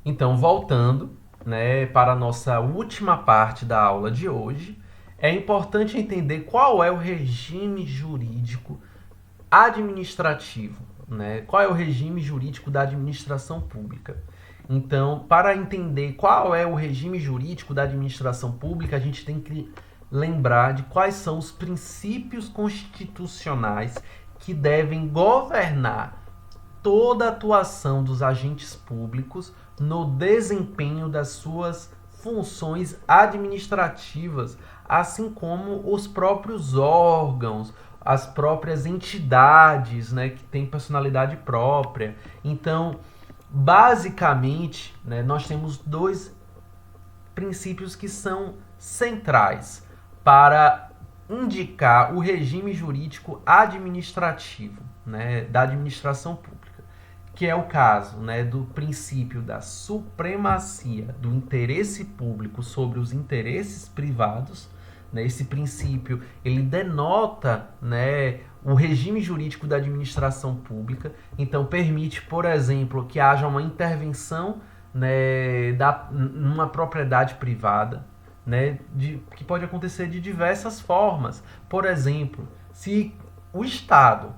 Então, voltando, né, para a nossa última parte da aula de hoje, é importante entender qual é o regime jurídico administrativo, né? Qual é o regime jurídico da administração pública? Então, para entender qual é o regime jurídico da administração pública, a gente tem que lembrar de quais são os princípios constitucionais que devem governar toda a atuação dos agentes públicos no desempenho das suas funções administrativas, assim como os próprios órgãos, as próprias entidades, né, que têm personalidade própria. Então, basicamente, né, nós temos dois princípios que são centrais para indicar o regime jurídico administrativo, né, da administração pública, que é o caso, né, do princípio da supremacia do interesse público sobre os interesses privados. Né? Esse princípio ele denota, né, o regime jurídico da administração pública, então permite, por exemplo, que haja uma intervenção, né, numa propriedade privada, né, que pode acontecer de diversas formas. Por exemplo, se o Estado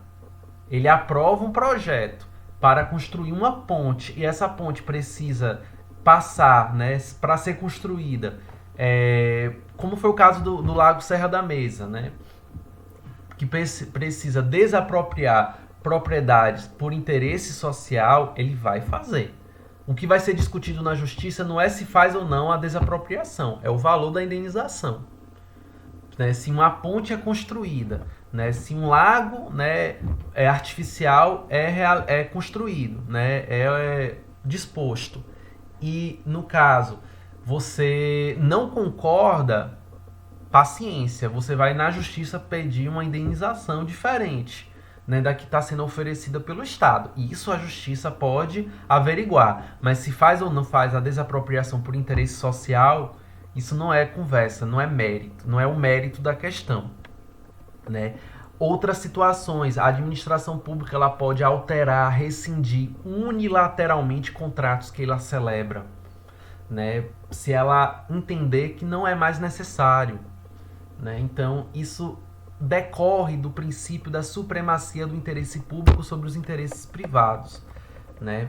ele aprova um projeto para construir uma ponte e essa ponte precisa passar, né, para ser construída, como foi o caso do Lago Serra da Mesa, né, que precisa desapropriar propriedades por interesse social, ele vai fazer. O que vai ser discutido na justiça não é se faz ou não a desapropriação, é o valor da indenização. Né? Se uma ponte é construída, né? Se um lago, né, artificial é construído, né? É disposto, e no caso você não concorda, paciência, você vai na justiça pedir uma indenização diferente, né, da que está sendo oferecida pelo Estado. E isso a justiça pode averiguar. Mas se faz ou não faz a desapropriação por interesse social, isso não é conversa, não é mérito, não é o mérito da questão. Né? Outras situações, a administração pública ela pode alterar, rescindir unilateralmente contratos que ela celebra, né? Se ela entender que não é mais necessário. Né? Então, isso decorre do princípio da supremacia do interesse público sobre os interesses privados. Né?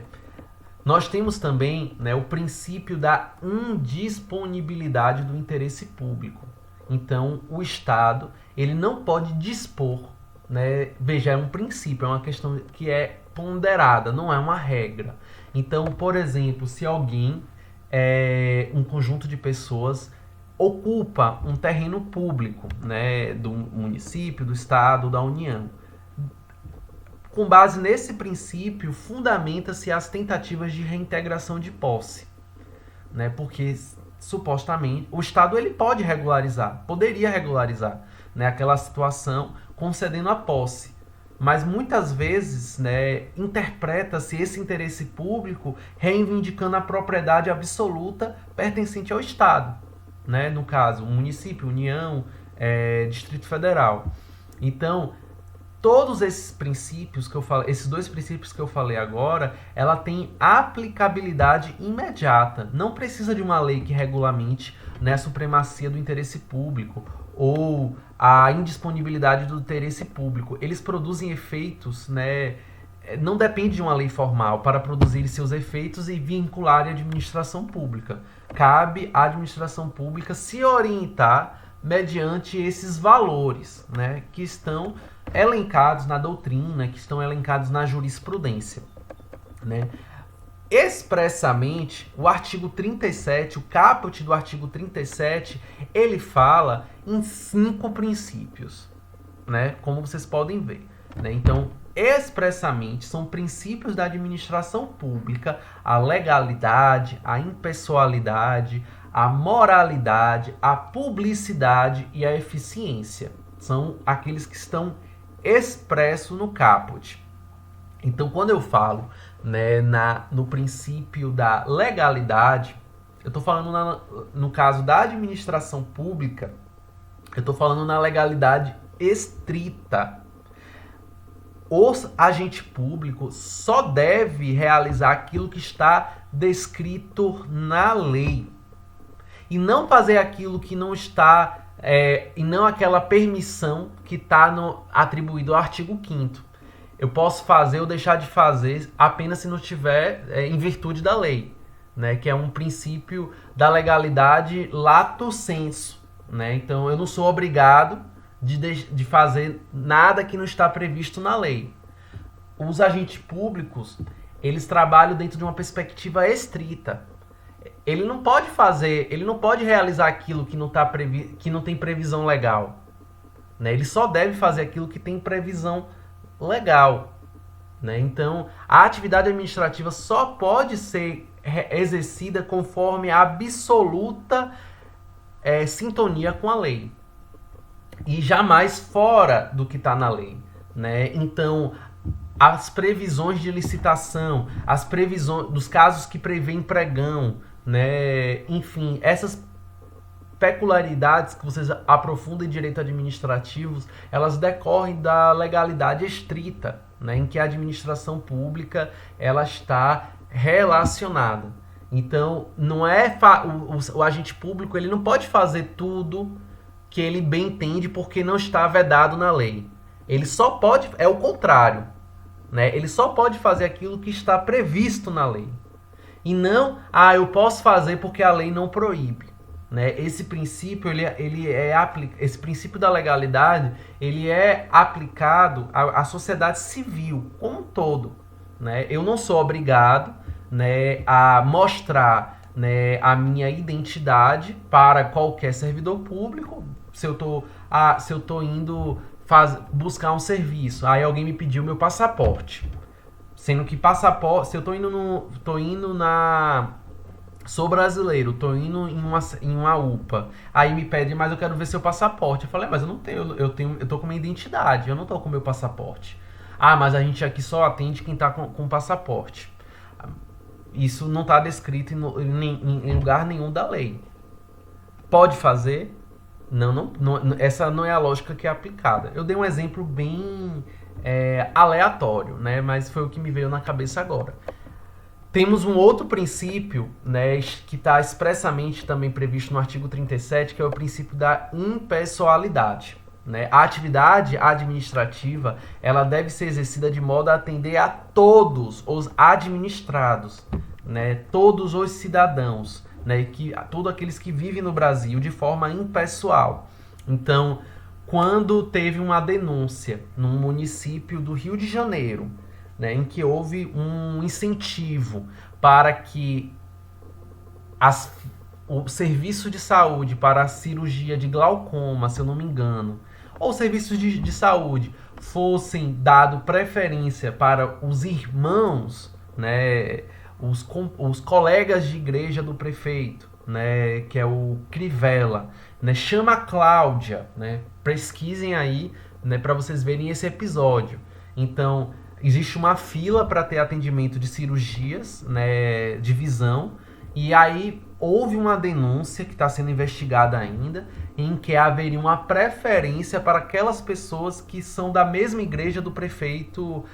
Nós temos também, né, o princípio da indisponibilidade do interesse público. Então, o Estado ele não pode dispor, né? Veja, é um princípio, é uma questão que é ponderada, não é uma regra. Então, por exemplo, se alguém, um conjunto de pessoas, ocupa um terreno público, né, do município, do Estado, da União, com base nesse princípio, fundamenta-se as tentativas de reintegração de posse, né? Porque supostamente o Estado ele pode regularizar, poderia regularizar, né, aquela situação concedendo a posse, mas muitas vezes, né, interpreta-se esse interesse público reivindicando a propriedade absoluta pertencente ao Estado, né? No caso, o município, União, Distrito Federal. Então, todos esses princípios que eu falei, esses dois princípios que eu falei agora, ela tem aplicabilidade imediata. Não precisa de uma lei que regulamente, né, a supremacia do interesse público ou a indisponibilidade do interesse público. Eles produzem efeitos, né, não depende de uma lei formal para produzir seus efeitos e vincular a administração pública. Cabe à administração pública se orientar mediante esses valores, né, que estão elencados na doutrina, que estão elencados na jurisprudência. Né? Expressamente, o artigo 37, o caput do artigo 37, ele fala em 5 princípios, né? Como vocês podem ver. Né? Então, expressamente, são princípios da administração pública: a legalidade, a impessoalidade, a moralidade, a publicidade e a eficiência. São aqueles que estão expressos no caput. Então, quando eu falo, né, no princípio da legalidade, eu estou falando no caso da administração pública, eu estou falando na legalidade estrita. o agente público só deve realizar aquilo que está descrito na lei. E não fazer aquilo que não está, e não aquela permissão que está atribuído ao artigo 5º. Eu posso fazer ou deixar de fazer apenas se não estiver em virtude da lei, né? Que é um princípio da legalidade lato sensu, né? Então eu não sou obrigado de fazer nada que não está previsto na lei. Os agentes públicos, eles trabalham dentro de uma perspectiva estrita. Ele não pode realizar aquilo que não tem previsão legal, né? Ele só deve fazer aquilo que tem previsão legal, né? Então, a atividade administrativa só pode ser exercida conforme a absoluta sintonia com a lei e jamais fora do que está na lei, né? Então, as previsões de licitação, as previsões dos casos que prevêem pregão, né? Enfim, essas peculiaridades que vocês aprofundam em direito administrativo, elas decorrem da legalidade estrita, né? Em que a administração pública ela está relacionada. Então, não é o agente público, ele não pode fazer tudo que ele bem entende porque não está vedado na lei. Ele só pode, é o contrário, né? Ele só pode fazer aquilo que está previsto na lei. E não, eu posso fazer porque a lei não proíbe, né? Esse princípio, esse princípio da legalidade, ele é aplicado à sociedade civil como um todo, né? Eu não sou obrigado, né, a mostrar, né, a minha identidade para qualquer servidor público. Se eu tô indo buscar um serviço, aí alguém me pediu meu passaporte. Sendo que passaporte, se eu sou brasileiro, tô indo em uma UPA, aí me pede, mas eu quero ver seu passaporte. Eu falei, mas eu não tenho, eu tô com minha identidade, eu não tô com meu passaporte. Mas a gente aqui só atende quem tá com passaporte. Isso não está descrito em lugar nenhum da lei. Pode fazer? Não, essa não é a lógica que é aplicada. Eu dei um exemplo bem aleatório, né? Mas foi o que me veio na cabeça agora. Temos um outro princípio, né, que está expressamente também previsto no artigo 37, que é o princípio da impessoalidade, né? A atividade administrativa ela deve ser exercida de modo a atender a todos os administrados, né? Todos os cidadãos, né? Todos aqueles que vivem no Brasil de forma impessoal. Então, quando teve uma denúncia num município do Rio de Janeiro, né, em que houve um incentivo para que o serviço de saúde para a cirurgia de glaucoma, se eu não me engano, ou serviços de saúde fossem dado preferência para os irmãos, né, os colegas de igreja do prefeito, né, que é o Crivella, né, chama a Cláudia, né, pesquisem aí, né, para vocês verem esse episódio. Então, existe uma fila para ter atendimento de cirurgias, né, de visão, e aí houve uma denúncia que está sendo investigada ainda, em que haveria uma preferência para aquelas pessoas que são da mesma igreja do prefeito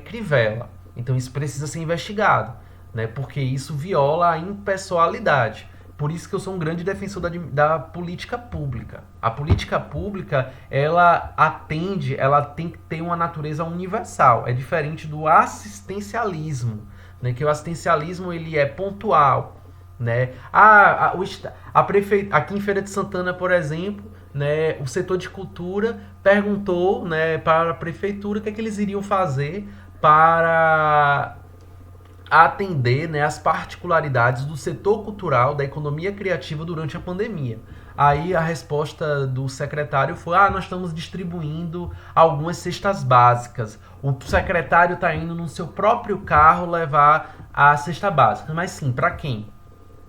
Crivella. Então isso precisa ser investigado, né, porque isso viola a impessoalidade. Por isso que eu sou um grande defensor da política pública. A política pública, ela tem que ter uma natureza universal. É diferente do assistencialismo, né? Que o assistencialismo ele é pontual, né? Aqui em Feira de Santana, por exemplo, né, o setor de cultura perguntou, né, para a prefeitura o que é que eles iriam fazer para atender, né, as particularidades do setor cultural, da economia criativa durante a pandemia. Aí a resposta do secretário foi: nós estamos distribuindo algumas cestas básicas. O secretário está indo no seu próprio carro levar a cesta básica. Mas sim, para quem?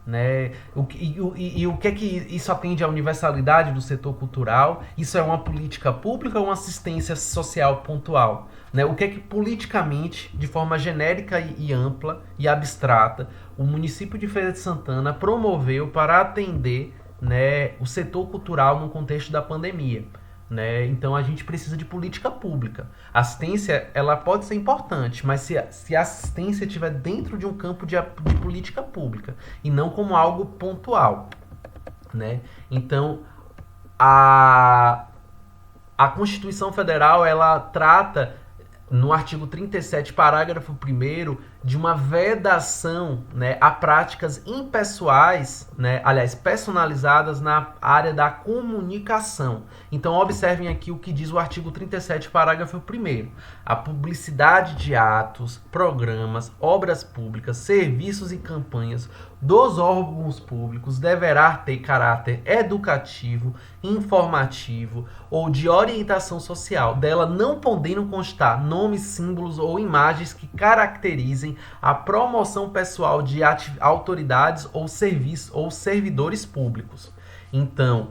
Né? O que é que isso atende à universalidade do setor cultural? Isso é uma política pública ou uma assistência social pontual? Né? O que é que politicamente, de forma genérica e ampla e abstrata, o município de Feira de Santana promoveu para atender, né, o setor cultural no contexto da pandemia? né? Então a gente precisa de política pública. A assistência, ela pode ser importante, mas se a assistência estiver dentro de um campo de política pública e não como algo pontual, né? Então a Constituição Federal, ela trata no artigo 37, parágrafo 1º, de uma vedação, né, a práticas impessoais, né, aliás, personalizadas na área da comunicação. Então, observem aqui o que diz o artigo 37, parágrafo 1º. A publicidade de atos, programas, obras públicas, serviços e campanhas dos órgãos públicos deverá ter caráter educativo, informativo ou de orientação social, dela não podendo constar nomes, símbolos ou imagens que caracterizem a promoção pessoal de autoridades ou serviços ou servidores públicos. Então,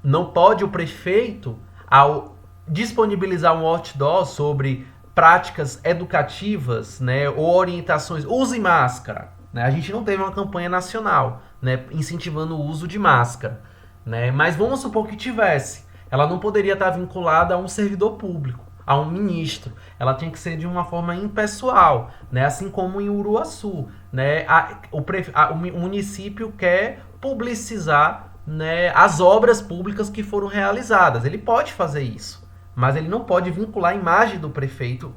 não pode o prefeito, ao disponibilizar um outdoor sobre práticas educativas, né, ou orientações, use máscara, né? A gente não teve uma campanha nacional, né, incentivando o uso de máscara, né? Mas vamos supor que tivesse. Ela não poderia estar vinculada a um servidor público, a um ministro. Ela tinha que ser de uma forma impessoal, né? Assim como em Uruaçu, né? O município quer publicizar, né, as obras públicas que foram realizadas. Ele pode fazer isso, mas ele não pode vincular a imagem do prefeito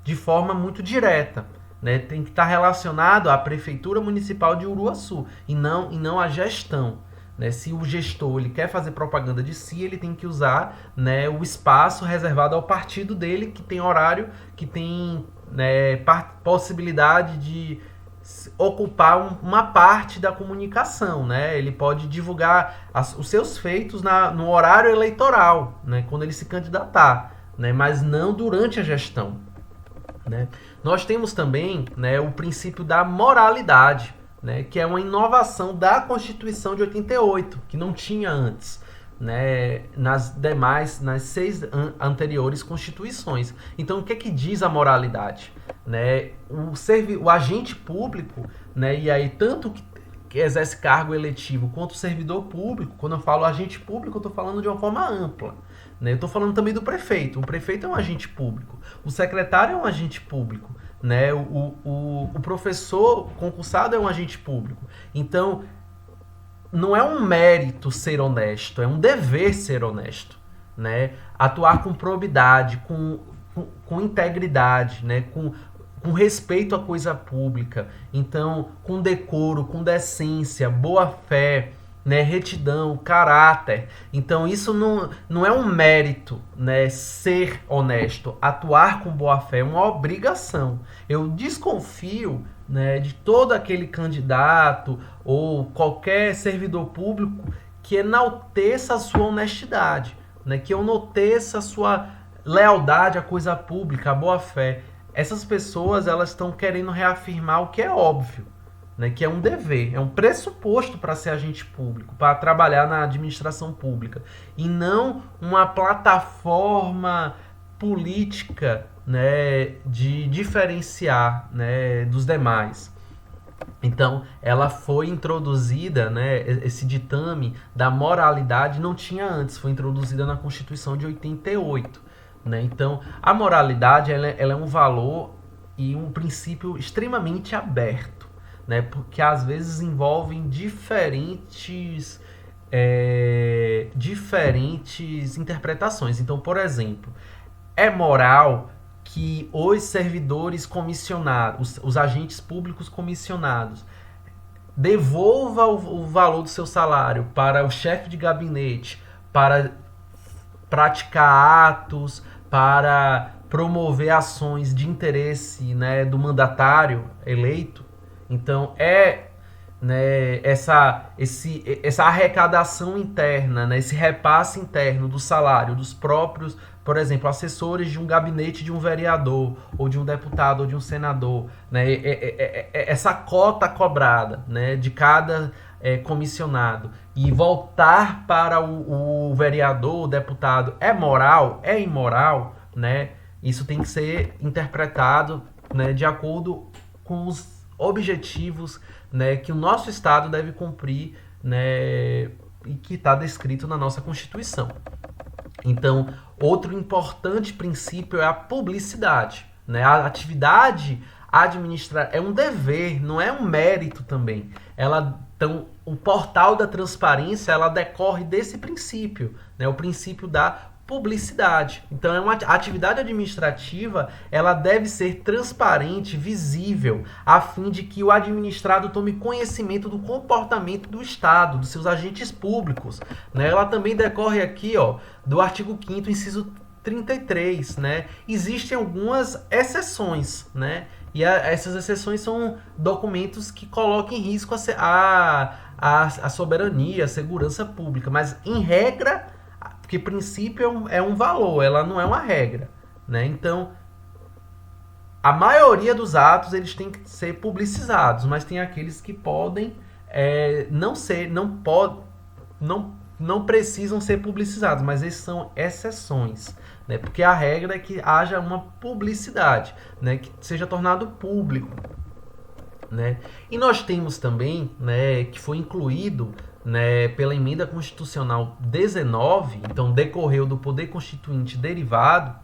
de forma muito direta, né? Tem que estar relacionado à Prefeitura Municipal de Uruaçu e não à gestão. Né? Se o gestor ele quer fazer propaganda de si, ele tem que usar, né, o espaço reservado ao partido dele, que tem horário, que tem, né, possibilidade de ocupar uma parte da comunicação. Né? Ele pode divulgar os seus feitos no horário eleitoral, né, quando ele se candidatar, né, mas não durante a gestão. Né? Nós temos também, né, o princípio da moralidade, né, que é uma inovação da Constituição de 88, que não tinha antes, né, nas 6 anteriores constituições. Então, o que é que diz a moralidade? Né, o agente público, né, e aí tanto que exerce cargo eletivo quanto o servidor público, quando eu falo agente público, eu estou falando de uma forma ampla. Né, eu estou falando também do prefeito. O prefeito é um agente público. O secretário é um agente público. Né? O professor concursado é um agente público. Então, não é um mérito ser honesto, é um dever ser honesto. Né? Atuar com probidade, com integridade, né? Com respeito à coisa pública. Então, com decoro, com decência, boa fé, né, retidão, caráter. Então isso não é um mérito, né, ser honesto. Atuar com boa fé é uma obrigação. Eu desconfio, né, de todo aquele candidato ou qualquer servidor público que enalteça a sua honestidade, né, que enalteça a sua lealdade à coisa pública, à boa fé. Essas pessoas, elas estão querendo reafirmar o que é óbvio, né, que é um dever, é um pressuposto para ser agente público, para trabalhar na administração pública, e não uma plataforma política, né, de diferenciar, né, dos demais. Então, ela foi introduzida, né, esse ditame da moralidade não tinha antes, foi introduzida na Constituição de 88. Né? Então, a moralidade ela é um valor e um princípio extremamente aberto. Né, porque às vezes envolvem diferentes interpretações. Então, por exemplo, é moral que os servidores comissionados, os agentes públicos comissionados, devolva o valor do seu salário para o chefe de gabinete, para praticar atos, para promover ações de interesse, né, do mandatário eleito. Então, né, essa arrecadação interna, né, esse repasse interno do salário dos próprios, por exemplo, assessores de um gabinete de um vereador, ou de um deputado, ou de um senador, né, essa cota cobrada, né, de cada comissionado, e voltar para o vereador, o deputado, é moral, é imoral, né? Isso tem que ser interpretado, né, de acordo com os objetivos, né, que o nosso Estado deve cumprir, né, e que está descrito na nossa Constituição. Então, outro importante princípio é a publicidade, né? A atividade administrativa é um dever, não é um mérito também. Então, o portal da transparência, ela decorre desse princípio, né? O princípio da publicidade. Então, a atividade administrativa, ela deve ser transparente, visível, a fim de que o administrado tome conhecimento do comportamento do Estado, dos seus agentes públicos, né? Ela também decorre aqui, ó, do artigo 5º, inciso 33, né? Existem algumas exceções, né? E essas exceções são documentos que colocam em risco a soberania, a segurança pública. Mas, em regra, porque princípio é um valor, ela não é uma regra, né? Então, a maioria dos atos eles têm que ser publicizados, mas tem aqueles que podem não precisam ser publicizados, mas esses são exceções, né? Porque a regra é que haja uma publicidade, né? Que seja tornado público, né? E nós temos também, né, que foi incluído, né, pela Emenda Constitucional 19, então decorreu do Poder Constituinte derivado,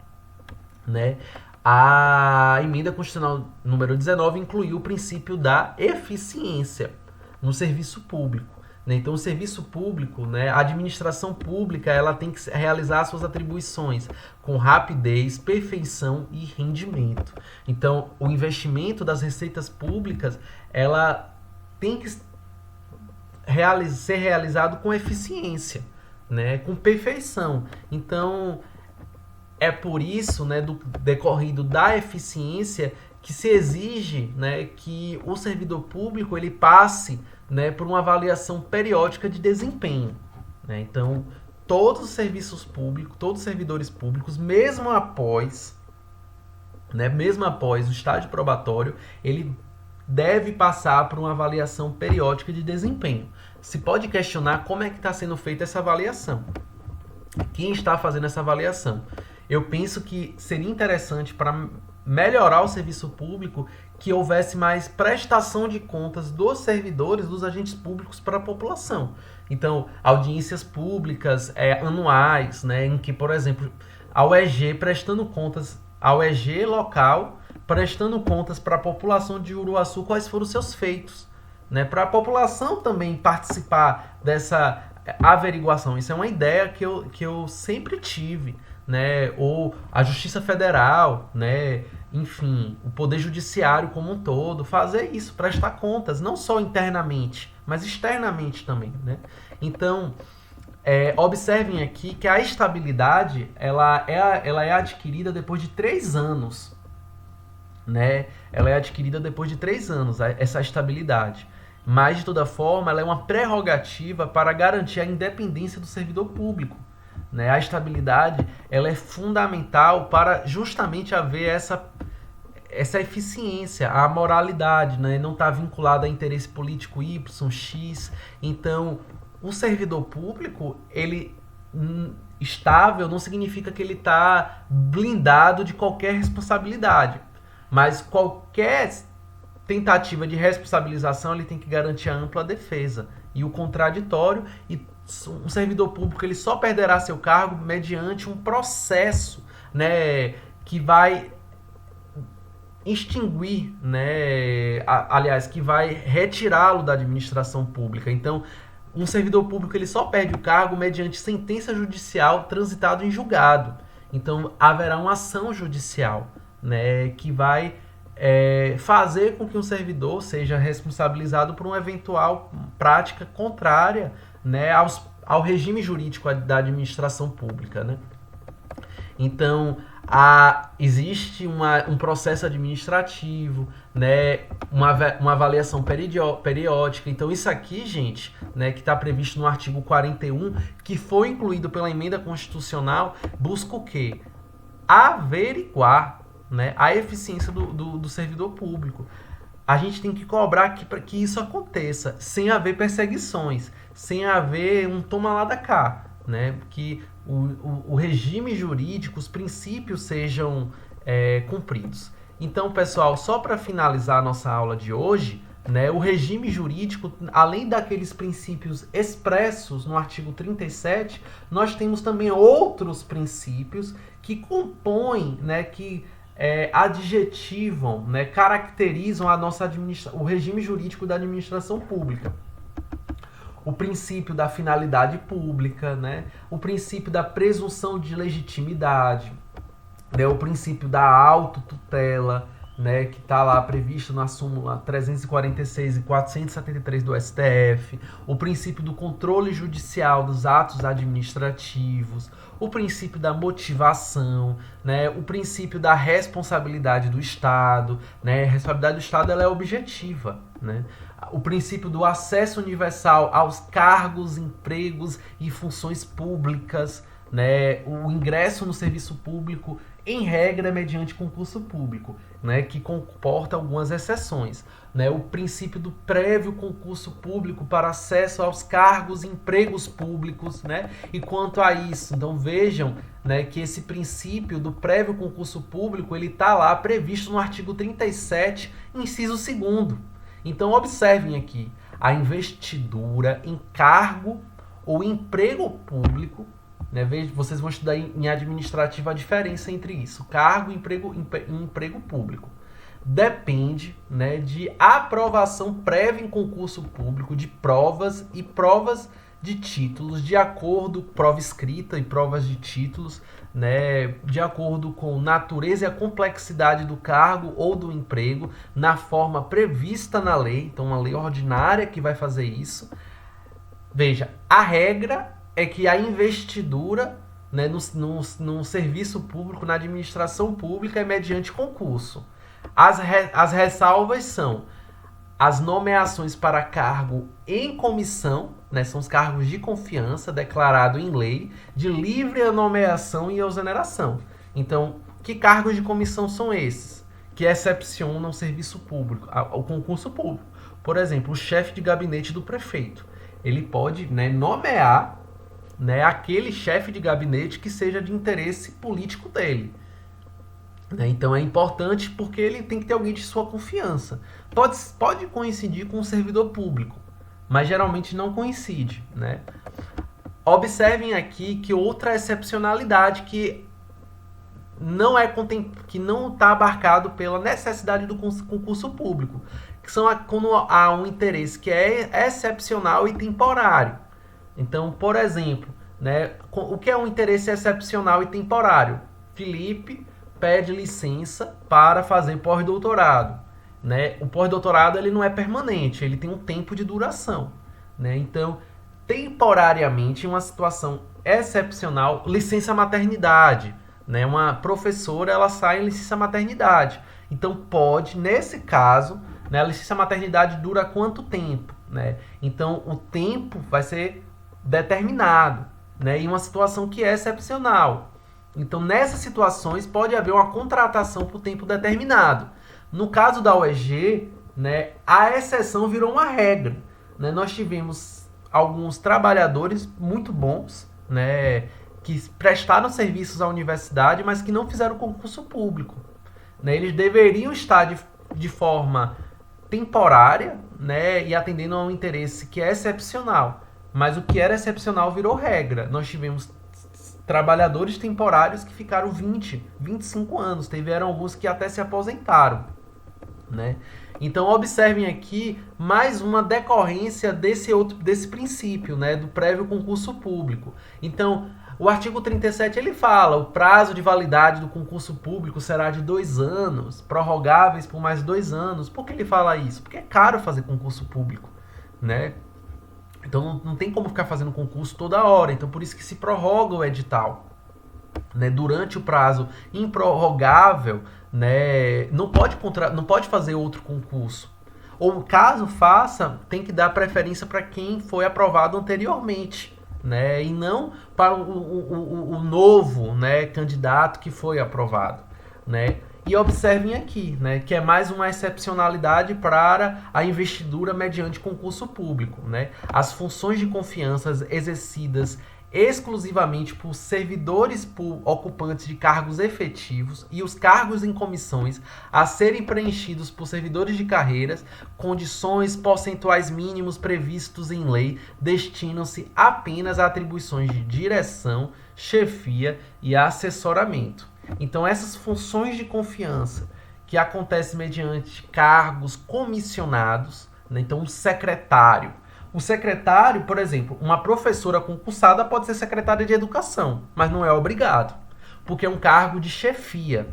né? A Emenda Constitucional número 19 incluiu o princípio da eficiência no serviço público, né? Então, o serviço público, né, a administração pública, ela tem que realizar suas atribuições com rapidez, perfeição e rendimento. Então, o investimento das receitas públicas, ela tem que ser realizado com eficiência, né, com perfeição. Então, é por isso, né, do decorrido da eficiência, que se exige, né, que o servidor público ele passe, né, por uma avaliação periódica de desempenho, né? Então, todos os serviços públicos, todos os servidores públicos, mesmo após o estágio probatório, ele deve passar por uma avaliação periódica de desempenho. Se pode questionar como é que está sendo feita essa avaliação. Quem está fazendo essa avaliação? Eu penso que seria interessante para melhorar o serviço público que houvesse mais prestação de contas dos servidores, dos agentes públicos para a população. Então, audiências públicas anuais, né, em que, por exemplo, a UEG prestando contas, a UEG local prestando contas para a população de Uruaçu quais foram os seus feitos, né, para a população também participar dessa averiguação. Isso é uma ideia que eu sempre tive, né? Ou a Justiça Federal, né? Enfim, o Poder Judiciário como um todo, fazer isso, prestar contas, não só internamente, mas externamente também, né? Então, observem aqui que a estabilidade ela é adquirida depois de 3 anos, né? Ela é adquirida depois de 3 anos, essa estabilidade. Mas, de toda forma, ela é uma prerrogativa para garantir a independência do servidor público, né? A estabilidade ela é fundamental para justamente haver essa eficiência, a moralidade, né? Não está vinculada a interesse político Y, X. Então, o servidor público, ele estável não significa que ele está blindado de qualquer responsabilidade, mas qualquer tentativa de responsabilização ele tem que garantir a ampla defesa e o contraditório, e um servidor público ele só perderá seu cargo mediante um processo, né, que vai extinguir, né, aliás, que vai retirá-lo da administração pública. Então, um servidor público ele só perde o cargo mediante sentença judicial transitada em julgado. Então, haverá uma ação judicial, né, que vai fazer com que um servidor seja responsabilizado por uma eventual prática contrária, né, ao regime jurídico da administração pública, né? Então, existe um processo administrativo, né, uma avaliação periódica. Então, isso aqui, gente, né, que está previsto no artigo 41, que foi incluído pela Emenda Constitucional, busca o quê? Averiguar, né, a eficiência do servidor público. A gente tem que cobrar que isso aconteça, sem haver perseguições, sem haver um toma lá da cá, né? Que o regime jurídico, os princípios sejam cumpridos. Então, pessoal, só para finalizar a nossa aula de hoje, né, o regime jurídico, além daqueles princípios expressos no artigo 37, nós temos também outros princípios que compõem, né, que adjetivam, né, caracterizam a nossa o regime jurídico da administração pública. O princípio da finalidade pública, né, o princípio da presunção de legitimidade, né, o princípio da autotutela, né, que está lá previsto na súmula 346 e 473 do STF, o princípio do controle judicial dos atos administrativos, o princípio da motivação, né, o princípio da responsabilidade do Estado, né, a responsabilidade do Estado ela é objetiva, né, o princípio do acesso universal aos cargos, empregos e funções públicas, né, o ingresso no serviço público em regra mediante concurso público, né, que comporta algumas exceções, né, o princípio do prévio concurso público para acesso aos cargos e empregos públicos, né, e quanto a isso, então vejam, né, que esse princípio do prévio concurso público ele está lá previsto no artigo 37, inciso 2º. Então observem aqui, a investidura em cargo ou emprego público, né, vocês vão estudar em administrativa a diferença entre isso, cargo e emprego público. Depende, né, de aprovação prévia em concurso público de provas e provas de títulos, de acordo com prova escrita e provas de títulos, né, de acordo com natureza e a complexidade do cargo ou do emprego, na forma prevista na lei, então uma lei ordinária que vai fazer isso. Veja, a regra é que a investidura, né, no serviço público, na administração pública, é mediante concurso. As ressalvas são as nomeações para cargo em comissão, né, são os cargos de confiança, declarado em lei, de livre nomeação e exoneração. Então, que cargos de comissão são esses? Que excepcionam o serviço público, o concurso público. Por exemplo, o chefe de gabinete do prefeito. Ele pode, né, nomear, né, aquele chefe de gabinete que seja de interesse político dele. Né? Então é importante porque ele tem que ter alguém de sua confiança. Pode coincidir com um servidor público, mas geralmente não coincide. Né? Observem aqui que outra excepcionalidade que não está abarcado pela necessidade do concurso público, que são quando há um interesse que é excepcional e temporário. Então, por exemplo, né, o que é um interesse excepcional e temporário? Felipe pede licença para fazer pós-doutorado. Né? O pós-doutorado ele não é permanente, ele tem um tempo de duração. Né? Então, temporariamente, em uma situação excepcional, licença maternidade. Né? Uma professora ela sai em licença maternidade. Então, pode, nesse caso, né, a licença maternidade dura quanto tempo? Né? Então, o tempo vai ser determinado, né, em uma situação que é excepcional. Então, nessas situações, pode haver uma contratação por tempo determinado. No caso da UEG, né, a exceção virou uma regra. Né? Nós tivemos alguns trabalhadores muito bons, né, que prestaram serviços à universidade, mas que não fizeram concurso público. Né? Eles deveriam estar de forma temporária, né, e atendendo a um interesse que é excepcional. Mas o que era excepcional virou regra. Nós tivemos trabalhadores temporários que ficaram 20, 25 anos. Tiveram alguns que até se aposentaram. Né? Então, observem aqui mais uma decorrência desse princípio, né, do prévio concurso público. Então, o artigo 37 ele fala o prazo de validade do concurso público será de 2 anos, prorrogáveis por mais 2 anos. Por que ele fala isso? Porque é caro fazer concurso público. Né? Então não tem como ficar fazendo concurso toda hora. Então por isso que se prorroga o edital. Né? Durante o prazo improrrogável, né? não pode fazer outro concurso. Ou caso faça, tem que dar preferência para quem foi aprovado anteriormente. Né? E não para o novo, né, candidato que foi aprovado. Né? E observem aqui, né, que é mais uma excepcionalidade para a investidura mediante concurso público. Né? As funções de confiança exercidas exclusivamente por servidores ocupantes de cargos efetivos e os cargos em comissões a serem preenchidos por servidores de carreiras, condições percentuais mínimos previstos em lei destinam-se apenas a atribuições de direção, chefia e assessoramento. Então, essas funções de confiança que acontecem mediante cargos comissionados, né? Então, um secretário. O secretário, por exemplo, uma professora concursada pode ser secretária de educação, mas não é obrigado, porque é um cargo de chefia.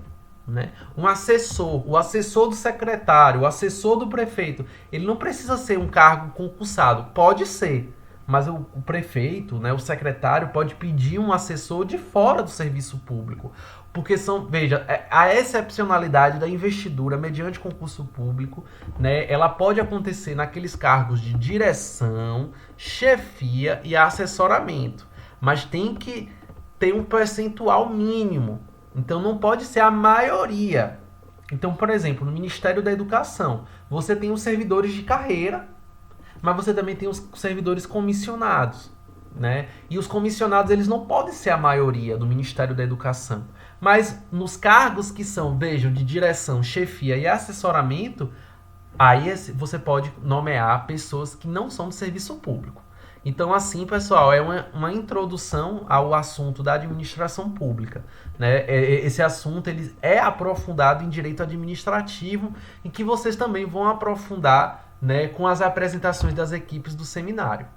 Né? Um assessor, o assessor do secretário, o assessor do prefeito, ele não precisa ser um cargo concursado, pode ser, mas o prefeito, né, o secretário pode pedir um assessor de fora do serviço público, porque veja, a excepcionalidade da investidura mediante concurso público, né, ela pode acontecer naqueles cargos de direção, chefia e assessoramento, mas tem que ter um percentual mínimo. Então não pode ser a maioria. Então, por exemplo, no Ministério da Educação, você tem os servidores de carreira, mas você também tem os servidores comissionados, né? E os comissionados, eles não podem ser a maioria do Ministério da Educação. Mas nos cargos que são, vejam, de direção, chefia e assessoramento, aí você pode nomear pessoas que não são do serviço público. Então, assim, pessoal, é uma introdução ao assunto da administração pública. Né? Esse assunto ele é aprofundado em direito administrativo, em que vocês também vão aprofundar, né, com as apresentações das equipes do seminário.